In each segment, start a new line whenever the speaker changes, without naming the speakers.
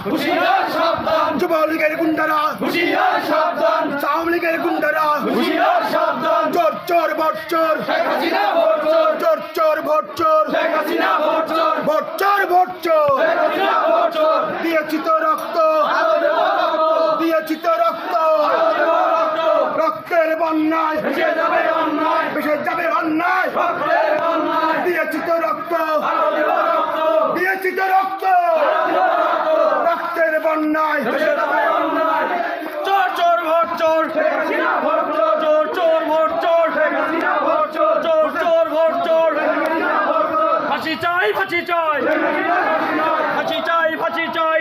হুঁশিয়ার সাবধান
যুবলীগের গুন্ডারা
হুঁশিয়ার সাবধান
আওয়ামী লীগের গুন্ডারা
হুঁশিয়ার সাবধান
চোর চোর ভোট চোর
শেখ হাসিনা ভোট চোর
চোর চোর ভোট চোর
শেখ হাসিনা ভোট চোর
ভোট চোর ভোট চোর
শেখ হাসিনা ভোট চোর
দিয়েছি তো রক্ত
আরো দেব রক্ত
দিয়েছি তো রক্ত
আরো দেব রক্ত
রক্তের বন্যায়
ভেসে যাবে অন্যায়
ভেসে যাবে অন্যায়
রক্তের অন্যায়
দিয়েছি তো রক্ত
আরো দেব রক্ত
দিয়েছি তো রক্ত রক্তের বন্যায়
ভেসে যাবে অন্যায়
চোর চোর ভোট চোর
শেখ হাসিনা ভোট চোর
চোর চোর ভোট চোর
শেখ হাসিনা ভোট চোর
চোর চোর ভোট চোর
শেখ হাসিনা ভোট চোর
ফাঁসি চাই ফাঁসি চাই
শেখ হাসিনা
ফাঁসি চাই ফাঁসি চাই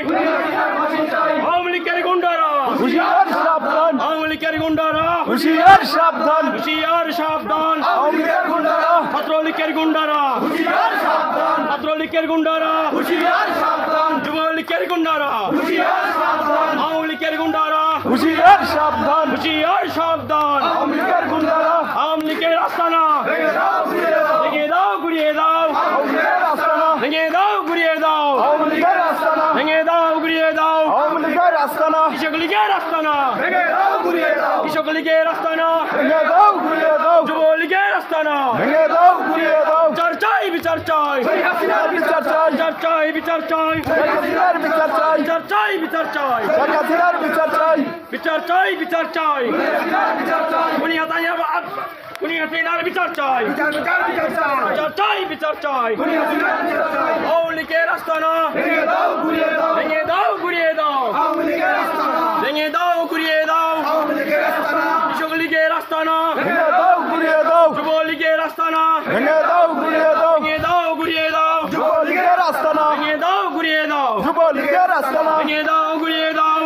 ফাঁসি চাই
আওয়ামী লীগের গুন্ডারা
হুঁশিয়ার সাবধান
আওয়ামী লীগের গুন্ডারা
হুঁশিয়ার সাবধান
হুঁশিয়ার সাবধান
আওয়ামী লীগের গুন্ডারা
ছাত্রলীগের গুন্ডারা
হুঁশিয়ার সাবধান
ছাত্রলীগের গুন্ডারা
হুঁশিয়ার সাবধান
যুবলীগের গুন্ডারা
হুঁশিয়ার সাবধান
আওয়ামী লীগের গুন্ডারা
হুঁশিয়ার সাবধান
হুঁশিয়ার সাবধান
আওয়ামী লীগের গুন্ডারা
আওয়ামী লীগের আস্তানা
ভেঙে দাও ঘুরিয়ে দাও
ভেঙে দাও ঘুরিয়ে দাও
আওয়ামী লীগের আস্তানা
ভেঙে দাও ঘুরিয়ে দাও
আওয়ামী লীগের আস্তানা
ভেঙে দাও ঘুরিয়ে দাও
আওয়ামী লীগের আস্তানা
কৃষক লীগের আস্তানা
ভেঙে দাও ঘুরিয়ে দাও
কৃষক লীগের আস্তানা
ভেঙে দাও ঘুরিয়ে দাও
যুবলীগের আস্তানা
ভেঙে দাও ঘুরিয়ে দাও
বিচার চাই বিচার চাই
শেখ হাসিনার বিচার চাই
বিচার চাই বিচার চাই
শেখ হাসিনার বিচার চাই
বিচার চাই বিচার চাই
শেখ হাসিনার বিচার চাই
বিচার চাই বিচার চাই
হাসিনার বিচার চাই
খুনি হাসিনার বিচার চাই
বিচার চাই
বিচার চাই বিচার চাই
হাসিনার বিচার চাই
আওয়ামী লীগের আস্তানা
ভেঙে দাও ঘুরিয়ে দাও
ভেঙে দাও ঘুরিয়ে দাও
আওয়ামী লীগের আস্তানা
ভেঙে দাও ঘুরিয়ে দাও
আওয়ামী লীগের আস্তানা
কৃষক লীগের আস্তানা
ভেঙে দাও ঘুরিয়ে দাও
যুবলীগের আস্তানা
ভেঙে দাও ঘুরিয়ে দাও
ভেঙে দাও ঘুরিয়ে দাও
যুবলীগের আস্তানা
ভেঙে দাও ঘুরিয়ে দাও
যুবলীগের আস্তানা
ভেঙে দাও ঘুরিয়ে দাও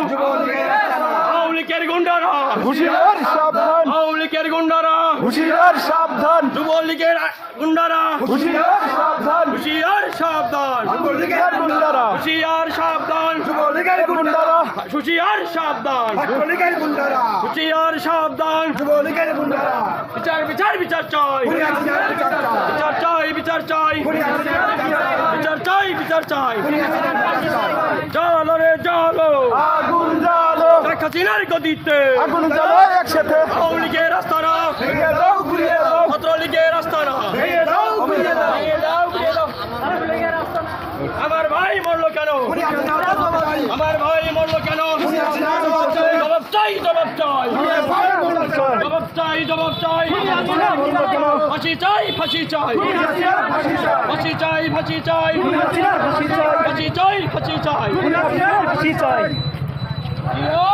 আওয়ামী লীগের গুন্ডারা
হুঁশিয়ার সাবধান
আওয়ামী লীগের গুন্ডারা
হুঁশিয়ার সাবধান
যুবলীগের গুন্ডারা
হুঁশিয়ার সাবধান
হুঁশিয়ার সাবধান
যুবলীগের গুন্ডারা
হুঁশিয়ার সাবধান
যুবলীগের
গুন্ডারা
হুঁশিয়ার সাবধান
ছাত্রলীগের গুন্ডারা
হুঁশিয়ার সাবধান
যুবলীগের গুন্ডারা
বিচার বিচার বিচার চাই
খুনি হাসিনার বিচার চাই
বিচার চাই বিচার চাই
খুনি হাসিনার বিচার চাই
বিচার চাই বিচার চাই
খুনি হাসিনার বিচার চাই
চলো রে চলো
আগুন জ্বালো
শেখ হাসিনার গদিতে
আগুন জ্বালো একসাথে
আওয়ামী লীগের আস্তানা
ভেঙে দাও ঘুরিয়ে দাও
ছাত্রলীগের আস্তানা
ভেঙে দাও ঘুরিয়ে দাও
ভেঙে দাও ঘুরিয়ে দাও আমার ভাই মরলো কেন
খুনি হাসিনার বিচার চাই
আমার ভাই মরলো কেন
খুনি হাসিনার বিচার চাই
জবাব চাই জবাব চাই
চাই
জবাব চাই জবাব চাই ফাঁসি চাই ফাঁসি চাই ফাঁসি চাই ফাঁসি চাই ফাঁসি চাই ফাঁসি চাই
ফাঁসি চাই
ইয়া